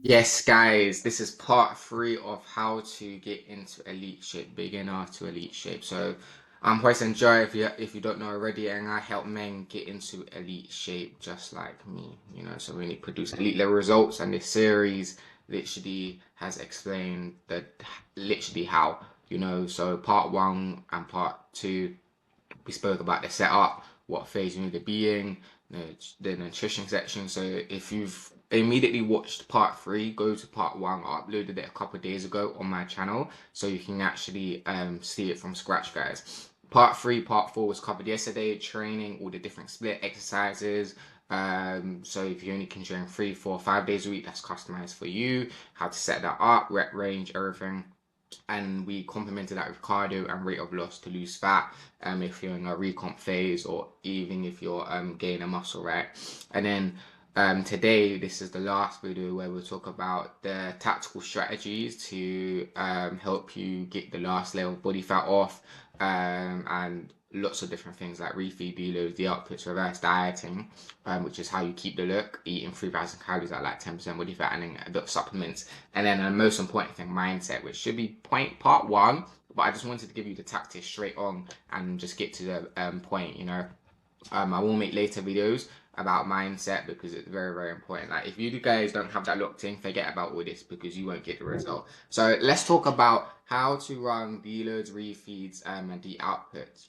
Yes, guys, this is part three of how to get into elite shape, beginner to elite shape. So, I'm Hoist Joy if you don't know already, and I help men get into elite shape just like me. So we need to produce elite level results, and this series literally has explained literally how. So part one and part two we spoke about the setup, what phase you need to be in, the nutrition section. So if you've immediately watched part three, go to part one. I uploaded it a couple of days ago on my channel, so you can actually see it from scratch, guys. Part three, part four was covered yesterday, training, all the different split exercises. So if you only can train 3, 4, 5 days a week, that's customized for you. How to set that up, rep range, everything, and we complemented that with cardio and rate of loss to lose fat, if you're in a recomp phase or even if you're gaining muscle, right? And then today, this is the last video where we'll talk about the tactical strategies to help you get the last layer of body fat off, and lots of different things like refeed, deloads, the outputs, reverse dieting, which is how you keep the look, eating 3,000 calories at like 10% body fat, and then a bit of supplements, and then the most important thing, mindset, which should be part one. But I just wanted to give you the tactics straight on and just get to the point. I will make later videos about mindset because it's very, very important. Like, if you guys don't have that locked in, forget about all this because you won't get the result. So let's talk about how to run deloads, refeeds, and the outputs.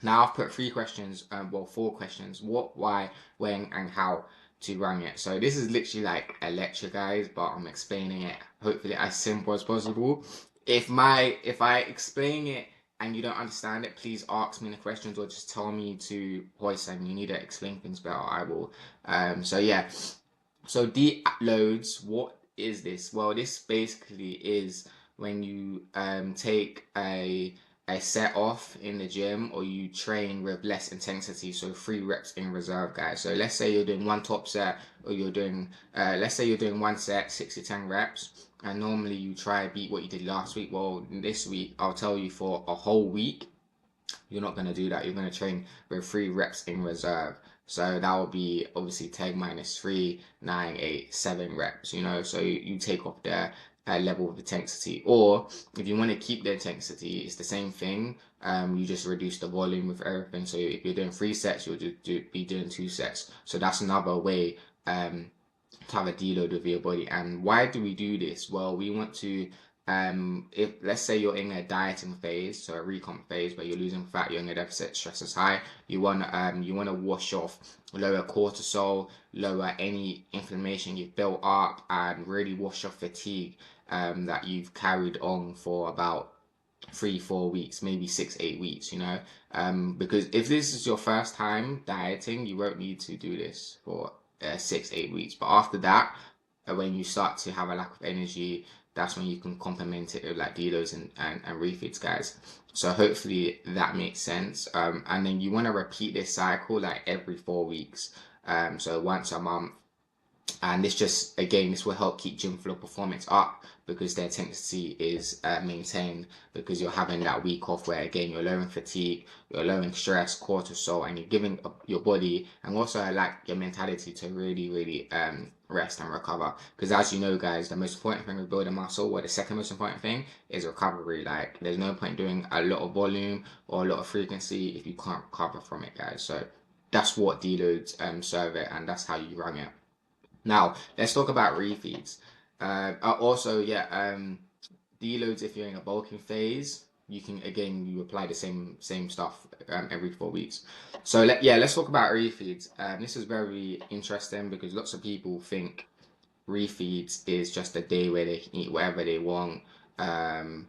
Now I've put three questions, well, four questions: what, why, when, and how to run it. So this is literally like a lecture, guys, but I'm explaining it hopefully as simple as possible. If I explain it and you don't understand it, please ask me the questions or just tell me to voice and you need to explain things better. I will. So yeah. So deloads, what is this? Well, this basically is when you take a set off in the gym or you train with less intensity, so 3 reps in reserve, guys. So let's say you're doing one top set, or let's say you're doing one set 6 to 10 reps, and normally you try to beat what you did last week. Well, this week I'll tell you, for a whole week you're not going to do that. You're going to train with 3 reps in reserve. So that will be obviously 10 minus 3, 9, 8, 7 reps, So you take off the level of intensity. Or if you want to keep the intensity, it's the same thing. You just reduce the volume with everything. So if you're doing 3 sets, you'll be doing 2 sets. So that's another way to have a deload of your body. And why do we do this? Well, we want to, if let's say you're in a dieting phase, so a recomp phase where you're losing fat, you're in a deficit, stress is high, you want to wash off, lower cortisol, lower any inflammation you've built up, and really wash off fatigue that you've carried on for about 3, 4 weeks, maybe 6, 8 weeks, because if this is your first time dieting, you won't need to do this for 6, 8 weeks. But after that, when you start to have a lack of energy, that's when you can complement it with like deloads and refeeds, guys. So hopefully that makes sense. And then you want to repeat this cycle like every 4 weeks. So once a month, and this will help keep gym flow performance up because their intensity is maintained, because you're having that week off where again you're lowering fatigue, you're lowering stress, cortisol, and you're giving your body and also like your mentality to really, really rest and recover. Because as you know, guys, the most important thing with building muscle, or the second most important thing, is recovery. Like, there's no point doing a lot of volume or a lot of frequency if you can't recover from it, guys. So that's what deloads serve it, and that's how you run it. Now, let's talk about refeeds. Also, yeah, deloads, if you're in a bulking phase, you apply the same stuff every 4 weeks. So let's talk about refeeds. This is very interesting because lots of people think refeeds is just a day where they can eat whatever they want, and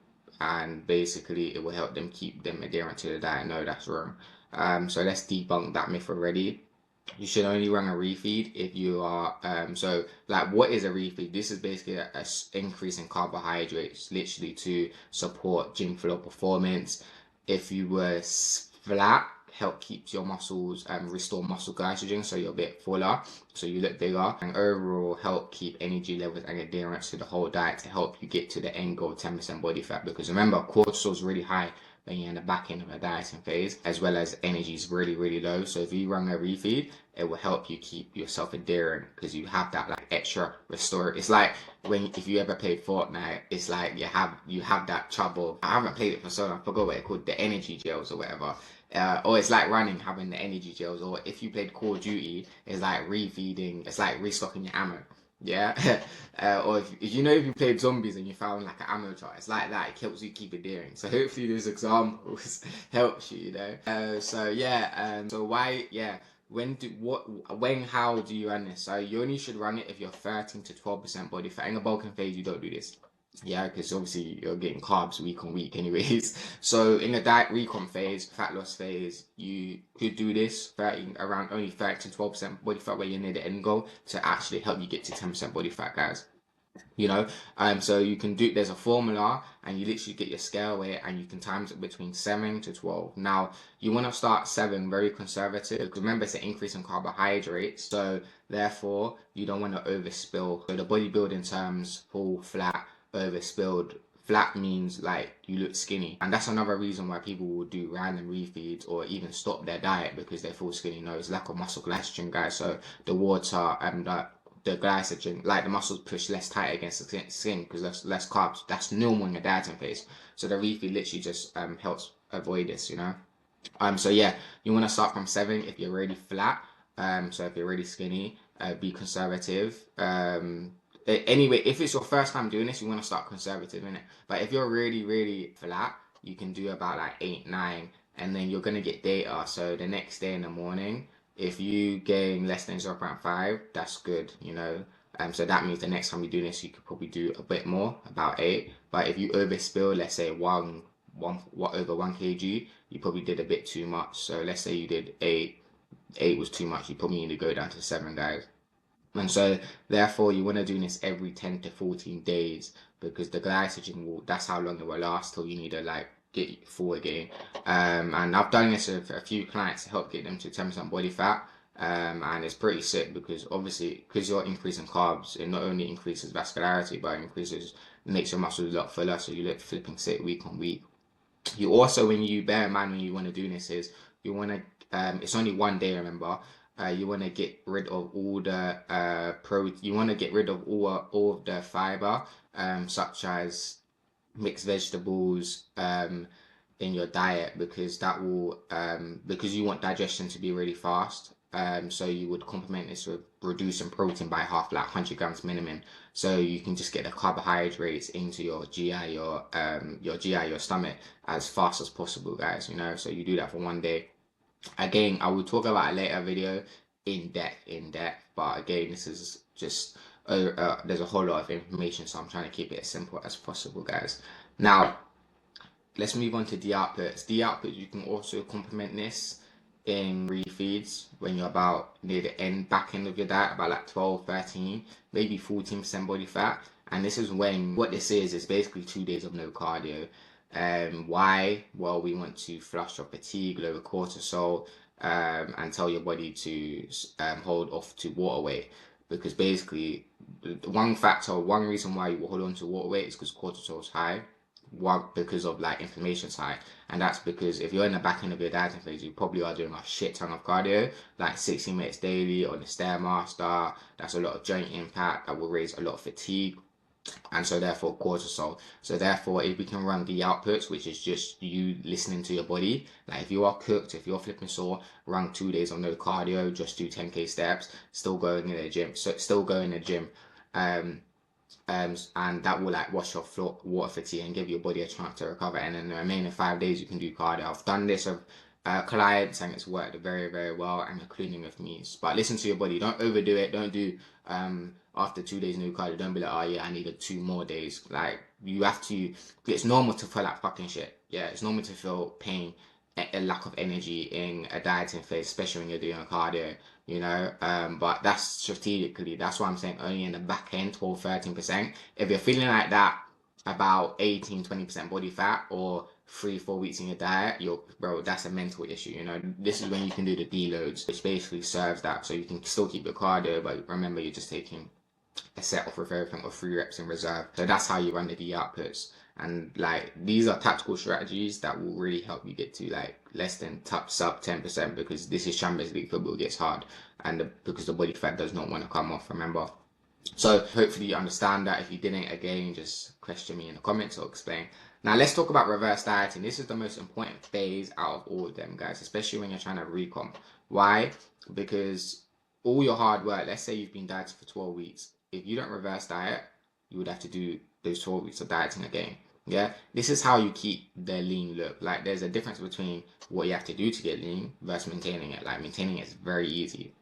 basically it will help them keep them adherent to the diet. No, that's wrong. So let's debunk that myth already. You should only run a refeed if you are so like, what is a refeed? This is basically a increase in carbohydrates, literally to support gym flow performance. If you were flat, help keeps your muscles restore muscle glycogen, so you're a bit fuller, so you look bigger, and overall help keep energy levels and adherence to the whole diet to help you get to the end goal of 10% body fat. Because remember, cortisol is really high when you're in the back end of a dieting phase, as well as energy is really, really low. So if you run a refeed, it will help you keep yourself adherent because you have that like extra restore. It's like if you ever played Fortnite, it's like you have that trouble. I haven't played it for so long, I forgot what it's called, the energy gels or whatever. Or it's like running, having the energy gels. Or if you played Call of Duty, it's like refeeding. It's like restocking your ammo. Yeah. Or if you played zombies and you found like an ammo chart, it's like that. It helps you keep adhering. So hopefully those examples helps you. So yeah. So why? Yeah. How do you run this? So you only should run it if you're 13 to 12% body fat. In a bulking phase, you don't do this. Yeah, because obviously you're getting carbs week on week anyways. So in a diet recon phase, fat loss phase, you could do this around only 30 to 12% body fat where you're near the end goal to actually help you get to 10% body fat, guys. So you can do, there's a formula and you literally get your scale weight and you can times it between 7 to 12. Now, you want to start 7 very conservative because remember it's an increase in carbohydrates. So therefore, you don't want to overspill. So the bodybuilding terms, full, flat, overspilled. Flat means like you look skinny, and that's another reason why people will do random refeeds or even stop their diet because they feel skinny. No, it's lack of muscle glycogen, guys. So the water and the glycogen, like the muscles push less tight against the skin because there's less carbs. That's normal in the dieting phase. So the refeed literally just helps avoid this, So yeah, you want to start from 7 if you're really flat. So if you're really skinny, be conservative. Anyway, if it's your first time doing this, you want to start conservative in it. But if you're really, really flat, you can do about like 8, 9, and then you're gonna get data. So the next day in the morning, if you gain less than 0.5, that's good, So that means the next time you do this, you could probably do a bit more, about 8. But if you overspill, let's say over 1 kg, you probably did a bit too much. So let's say you did 8 was too much. You probably need to go down to 7, guys. And so, therefore, you want to do this every 10 to 14 days because the glycogen that's how long it will last till you need to like get full again. And I've done this with a few clients to help get them to 10% body fat. And it's pretty sick because obviously, because you're increasing carbs, it not only increases vascularity, but it makes your muscles a lot fuller. So you look flipping sick week on week. You also, when you bear in mind when you want to do this is you want to, it's only 1 day, remember. You want to get rid of all the you want to get rid of all of the fiber, such as mixed vegetables, in your diet because because you want digestion to be really fast. So you would complement this with reducing protein by half, like 100 grams minimum. So you can just get the carbohydrates into your GI, your stomach as fast as possible, guys. So you do that for 1 day. Again, I will talk about a later video in depth. But again, this is just there's a whole lot of information, so I'm trying to keep it as simple as possible, guys. Now, let's move on to the outputs. The outputs, you can also complement this in refeeds when you're about near the back end of your diet, about like 12, 13, maybe 14% body fat. And this is when, what this is basically 2 days of no cardio. Why? Well, we want to flush your fatigue, lower cortisol, and tell your body to hold off to water weight. Because basically, one reason why you hold on to water weight is because cortisol is high. Because of like inflammation side, and that's because if you're in the back end of your dieting phase, you probably are doing a shit ton of cardio, like 60 minutes daily on the Stairmaster. That's a lot of joint impact that will raise a lot of fatigue, and so therefore cortisol. So therefore, if we can run the outputs, which is just you listening to your body, like if you are cooked, if you're flipping sore, run 2 days on no cardio, just do 10k steps, still going in the gym, and that will like wash off water fatigue and give your body a chance to recover. And then the remaining 5 days you can do cardio. I've done this with clients and it's worked very, very well, and including with me. But listen to your body. Don't overdo it. Don't do after 2 days no cardio. Don't be like, oh yeah, I needed 2 more days. Like you have to. It's normal to feel like fucking shit. Yeah, it's normal to feel pain, a lack of energy in a dieting phase, especially when you're doing a cardio. But that's strategically, that's why I'm saying only in the back end, 12, 13%. If you're feeling like that about 18, 20% body fat or 3-4 weeks in your diet, bro, that's a mental issue. This is when you can do the deloads, which basically serves that. So you can still keep your cardio, but remember, you're just taking a set off of everything or 3 reps in reserve. So that's how you run the D outputs. And like these are tactical strategies that will really help you get to like less than top sub 10%, because this is Champions League football, gets hard, and because the body fat does not want to come off, remember. So hopefully you understand that. If you didn't, again, just question me in the comments or explain. Now let's talk about reverse dieting. This is the most important phase out of all of them, guys, especially when you're trying to recomp. Why? Because all your hard work, let's say you've been dieting for 12 weeks. If you don't reverse diet, you would have to do those 12 weeks of dieting again. Yeah, this is how you keep the lean look. Like there's a difference between what you have to do to get lean versus maintaining it. Like maintaining it is very easy.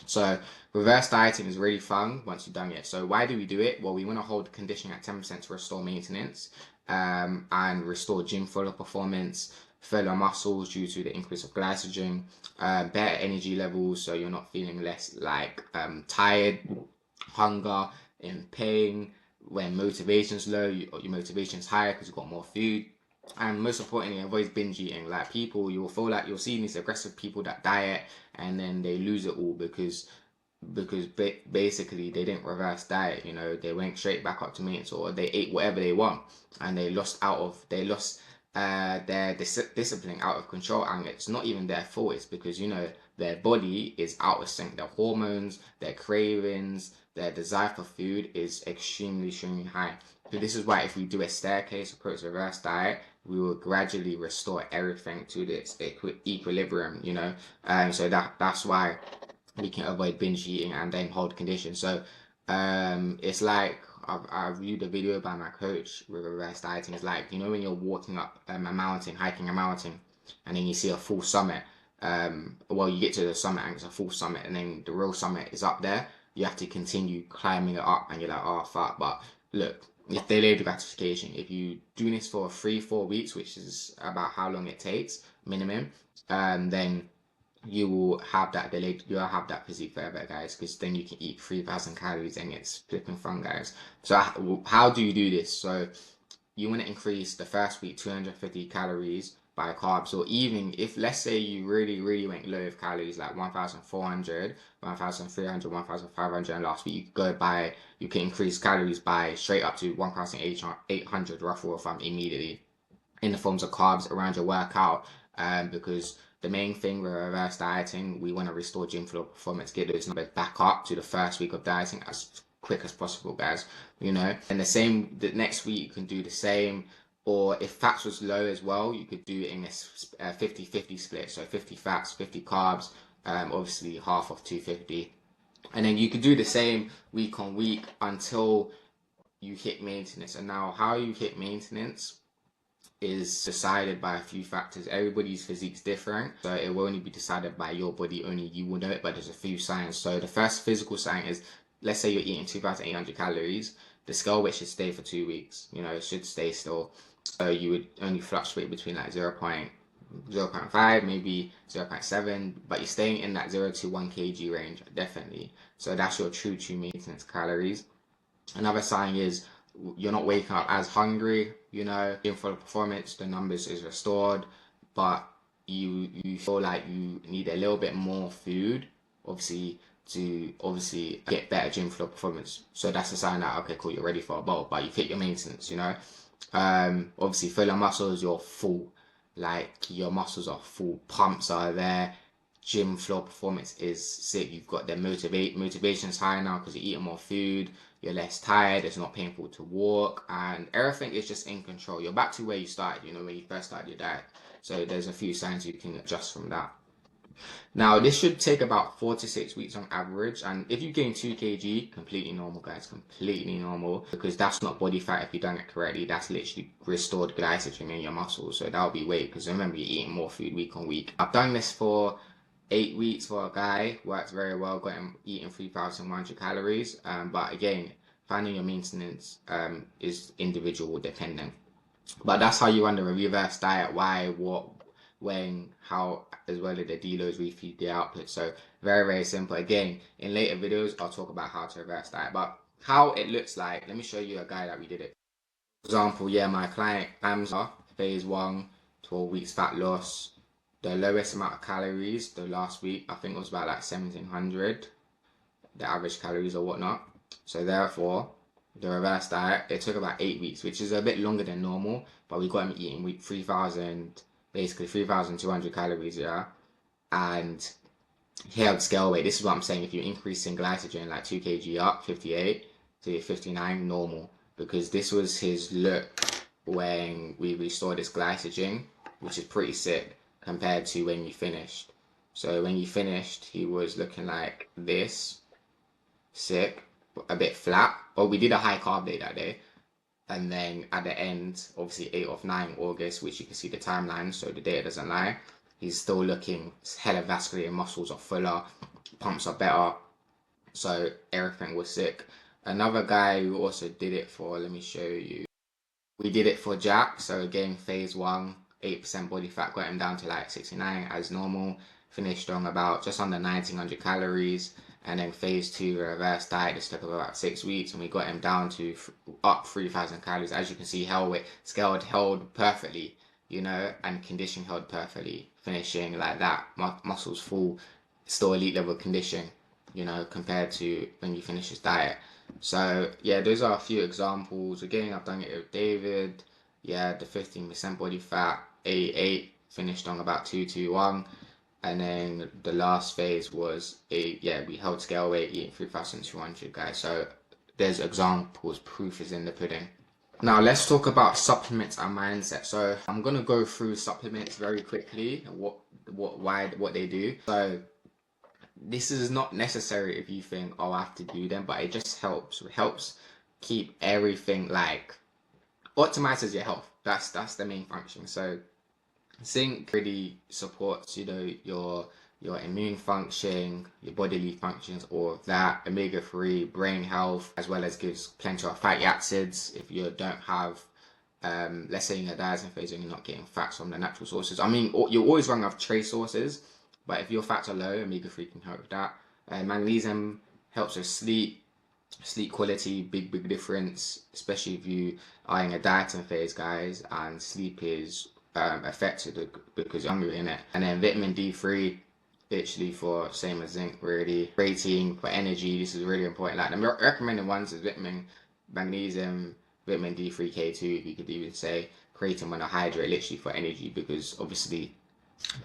So reverse dieting is really fun once you've done it. So why do we do it? Well, we want to hold the conditioning at 10% to restore maintenance, and restore gym flow performance, fuller muscles due to the increase of glycogen, better energy levels, so you're not feeling less like tired, hunger, in pain. When motivation's low, your motivation's higher because you've got more food. And most importantly, avoid binge eating. Like people, you'll feel like you'll see these aggressive people that diet and then they lose it all because basically they didn't reverse diet. You know, they went straight back up to maintenance, or they ate whatever they want, and they lost their discipline out of control. And it's not even their fault. It's because, you know, their body is out of sync. Their hormones, their cravings, their desire for food is extremely high. So this is why if we do a staircase approach reverse diet, we will gradually restore everything to this equilibrium, you know. So that's why we can avoid binge eating and then hold conditions. So it's like I viewed a video by my coach with reverse dieting. It's like, you know, when you're walking up a mountain, hiking a mountain, and then you see a full summit. Well, you get to the summit and it's a full summit, and then the real summit is up there. You have to continue climbing it up, and you're like, oh fuck. But look, it's delayed gratification. If you do this for 3-4 weeks, which is about how long it takes minimum, then you will have that delayed, you'll have that physique forever, guys, because then you can eat 3,000 calories and it's flipping fun, guys. So how do you do this? So you want to increase the first week 250 calories by carbs, or even if, let's say, you really went low with calories, like 1,400, 1,300, 1,500, and last week you can increase calories by straight up to 1,800 rough rule of thumb immediately in the forms of carbs around your workout, because the main thing with reverse dieting, we want to restore gym flow performance, get those numbers back up to the first week of dieting as quick as possible, guys, you know. And the next week you can do the same, or if fats was low as well, you could do it in a 50-50 split, so 50 fats, 50 carbs, obviously half of 250, and then you could do the same week on week until you hit maintenance. And now how you hit maintenance is decided by a few factors. Everybody's physique's different, so it will only be decided by your body. Only you will know it, but there's a few signs. So the first physical sign is, let's say you're eating 2,800 calories, the scale weight should stay for 2 weeks. You know, it should stay still. So you would only fluctuate between like 0.5, maybe 0.7, but you're staying in that 0 to 1 kg range, definitely. So that's your true maintenance calories. Another sign is you're not waking up as hungry, you know, in for the performance, the numbers is restored, but you feel like you need a little bit more food, obviously, to get better gym flow performance. So that's a sign that, okay, cool, you're ready for a bowl, but you've hit your maintenance, you know. Obviously, fuller muscles, you're full, like your muscles are full, pumps are there, gym flow performance is sick. You've got the motivation's higher now because you're eating more food, you're less tired, it's not painful to walk, and everything is just in control. You're back to where you started, you know, when you first started your diet. So there's a few signs you can adjust from that. Now, this should take about 4 to 6 weeks on average, and if you gain 2 kg, completely normal, guys, completely normal, because that's not body fat if you've done it correctly. That's literally restored glycogen in your muscles, so that'll be weight, because remember, you're eating more food week on week. I've done this for 8 weeks for a guy, works very well, got him eating 3,100 calories, but again, finding your maintenance is individual dependent. But that's how you run the reverse diet. Why, what, when, how, as well as the deloads, refeed the output. So very simple. Again, in later videos, I'll talk about how to reverse diet, but how it looks like, let me show you a guy that we did it. For example, yeah, my client Hamza, phase 1, 12 weeks fat loss. The lowest amount of calories the last week, I think it was about like 1,700, the average calories or whatnot. So therefore, the reverse diet. It took about 8 weeks, which is a bit longer than normal, but we got him eating week 3,000, basically 3,200 calories, yeah. And he held scale weight. This is what I'm saying. If you're increasing glycogen like 2 kg up, 58 to 59, normal. Because this was his look when we restored his glycogen, which is pretty sick compared to when you finished. So when you finished, he was looking like this, sick, a bit flat. But we did a high carb day that day. And then at the end, obviously 8 of 9 August, which you can see the timeline, so the data doesn't lie. He's still looking hella vascular, muscles are fuller, pumps are better. So everything was sick. Another guy who also did it for, let me show you. We did it for Jack. So again, phase 1, 8% body fat, got him down to like 69 as normal. Finished on about just under 1900 calories. And then phase 2, reverse diet, this took about 6 weeks, and we got him down to up 3,000 calories. As you can see, scaled held perfectly, you know, and condition held perfectly, finishing like that, muscles full, still elite level condition, you know, compared to when you finish his diet. So yeah, those are a few examples. Again, I've done it with David. Yeah, the 15% body fat, 88, finished on about 221. And then the last phase was we held scale weight eating 3,200 guys. So there's examples, proof is in the pudding. Now let's talk about supplements and mindset. So I'm gonna go through supplements very quickly, what they do. So this is not necessary if you think, oh, I have to do them, but it just helps. It helps keep everything like optimizes your health. That's the main function. So zinc really supports, you know, your immune function, your bodily functions, all of that. Omega-3, brain health, as well as gives plenty of fatty acids if you don't have let's say in your dieting phase and you're not getting fats from the natural sources. I mean, you're always running off trace sources, but if your fats are low, omega-3 can help with that. Magnesium helps with sleep quality, big difference, especially if you are in a dieting phase, guys, and sleep is affected because you're hungry in it. And then vitamin D3, literally for same as zinc, really. Creatine for energy, this is really important. Like the recommended ones is magnesium, vitamin D3, K2, if you could even say. Creatine monohydrate, literally for energy, because obviously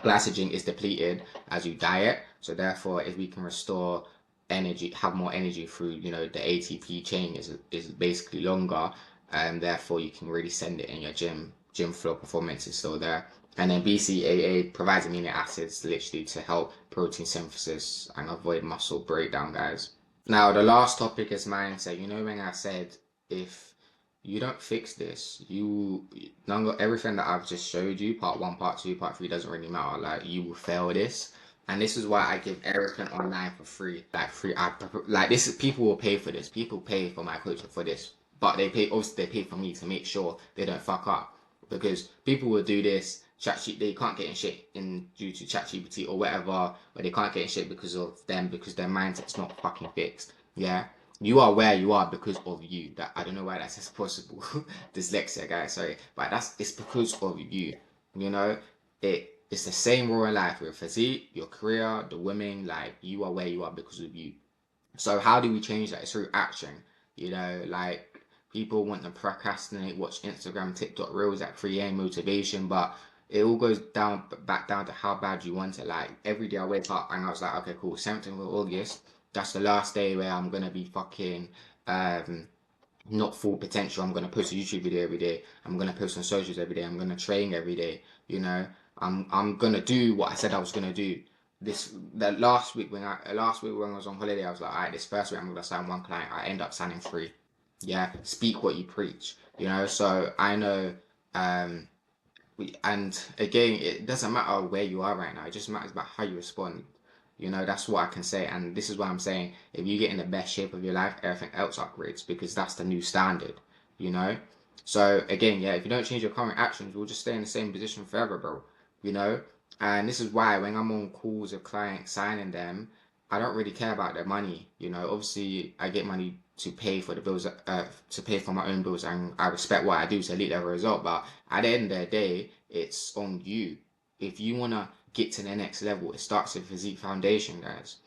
glycogen is depleted as you diet. So therefore, if we can restore energy, have more energy through, you know, the ATP chain is basically longer, and therefore you can really send it in your gym floor performance is still there. And then BCAA provides amino acids literally to help protein synthesis and avoid muscle breakdown, guys. Now the last topic is mindset. You know, when I said if you don't fix this, everything that I've just showed you, part 1, part 2, part 3, doesn't really matter. Like, you will fail this. And this is why I give everything online for free. Like free, people will pay for this. People pay for my coaching for this, but obviously they pay for me to make sure they don't fuck up, because people will do this. They can't get in shape due to ChatGPT or whatever, but they can't get in shape because of them, because their mindset's not fucking fixed. Yeah, you are where you are because of you. That I don't know why that's possible. Dyslexia, guys, sorry, but it's because of you. You know, it's the same role in life, your physique, your career, the women. Like, you are where you are because of you. So how do we change that? It's through action. You know, like, people want to procrastinate, watch Instagram, TikTok reels at 3 a.m. motivation, but it all goes back down to how bad you want it. Like, every day I wake up and I was like, okay, cool, 17th of August, that's the last day where I'm gonna be fucking not full potential. I'm gonna post a YouTube video every day. I'm gonna post on socials every day. I'm gonna train every day. You know, I'm gonna do what I said I was gonna do. Last week when I was on holiday, I was like, alright, this first week I'm gonna sign 1 client. I end up signing 3. Yeah, speak what you preach. You know, so I know. And again, it doesn't matter where you are right now. It just matters about how you respond. You know, that's what I can say. And this is what I'm saying. If you get in the best shape of your life, everything else upgrades, because that's the new standard, you know? So again, yeah, if you don't change your current actions, we'll just stay in the same position forever, bro. You know? And this is why when I'm on calls with clients signing them, I don't really care about their money. You know, obviously I get money to pay for the bills, to pay for my own bills, and I respect what I do to lead that result. But at the end of the day, it's on you. If you wanna get to the next level, it starts with physique foundation, guys.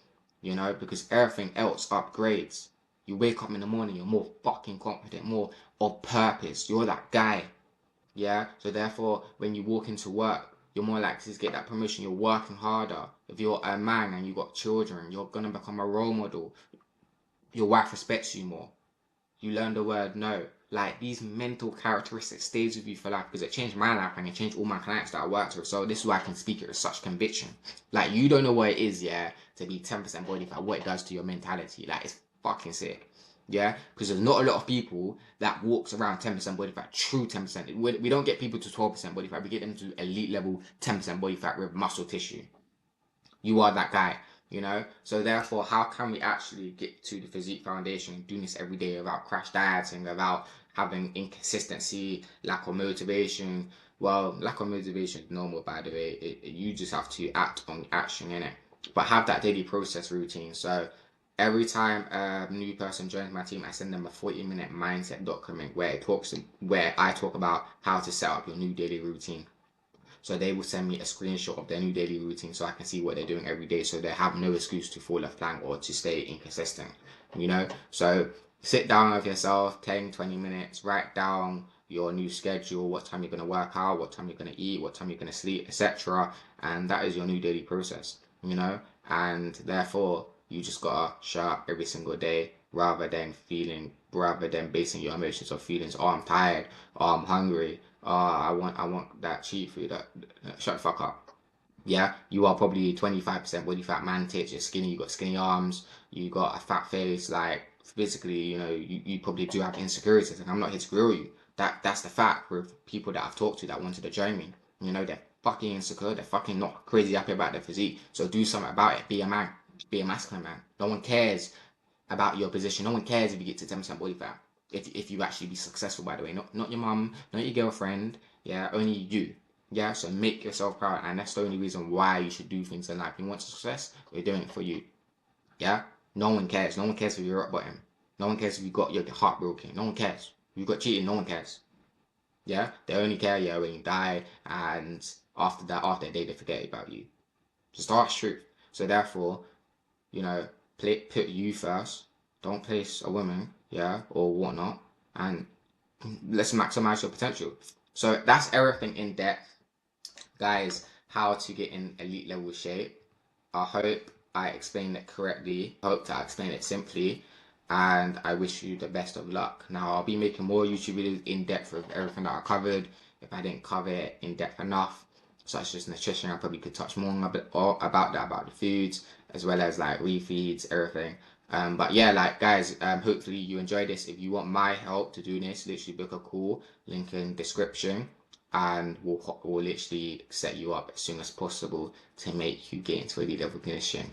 You know, because everything else upgrades. You wake up in the morning, you're more fucking confident, more of purpose. You're that guy. Yeah. So therefore, when you walk into work, you're more likely to get that promotion. You're working harder. If you're a man and you got children, you're gonna become a role model. Your wife respects you more. You learn the word no. Like, these mental characteristics stays with you for life, because it changed my life and it changed all my clients that I worked with. So this is why I can speak it with such conviction. Like, you don't know what it is, yeah, to be 10% body fat, what it does to your mentality. Like, it's fucking sick. Yeah, because there's not a lot of people that walks around 10% body fat, true 10%. We don't get people to 12% body fat. We get them to elite level 10% body fat with muscle tissue. You are that guy, you know. So therefore, how can we actually get to the physique foundation and doing this every day without crash dieting, without having inconsistency, lack of motivation? Well, lack of motivation is normal, by the way. You just have to act on action in it, but have that daily process routine. So every time a new person joins my team, I send them a 40-minute mindset document where I talk about how to set up your new daily routine. So they will send me a screenshot of their new daily routine so I can see what they're doing every day, so they have no excuse to fall off plank or to stay inconsistent, you know? So sit down with yourself, 10, 20 minutes, write down your new schedule, what time you're going to work out, what time you're going to eat, what time you're going to sleep, etc. And that is your new daily process, you know? And therefore, you just gotta show up every single day rather than basing your emotions or feelings. Oh, I'm tired. Oh, I'm hungry. Oh, I want that cheap food. Shut the fuck up. Yeah, you are probably 25% body fat, man tits, you're skinny, you got skinny arms, you got a fat face. Like, physically, you know, you probably do have insecurities, and I'm not here to grill you. That's the fact with people that I've talked to that wanted to join me. You know, they're fucking insecure, they're fucking not crazy happy about their physique. So do something about it. Be a man. Be a masculine man. No one cares about your position. No one cares if you get to 10% body fat. If you actually be successful, by the way. Not your mum, not your girlfriend. Yeah, only you. Yeah, so make yourself proud, and that's the only reason why you should do things in life. You want success, you're doing it for you. Yeah, no one cares. No one cares if you're rock bottom. No one cares if you got your heart broken. No one cares. If you got cheated, no one cares. Yeah, they only care, yeah, when you die, and after that, after a day, they forget about you. Just harsh truth. So therefore, you know, put you first. Don't place a woman, yeah, or whatnot, and let's maximize your potential. So that's everything in depth, guys. How to get in elite level shape. I hope I explained it correctly. I hope that I explained it simply, and I wish you the best of luck. Now, I'll be making more YouTube videos in depth with everything that I covered. If I didn't cover it in depth enough, such as nutrition, I probably could touch more about that, about the foods, as well as like refeeds, everything. But yeah, like guys, hopefully you enjoy this. If you want my help to do this, literally book a call, link in description, and we'll literally set you up as soon as possible to make you get into a lead level position.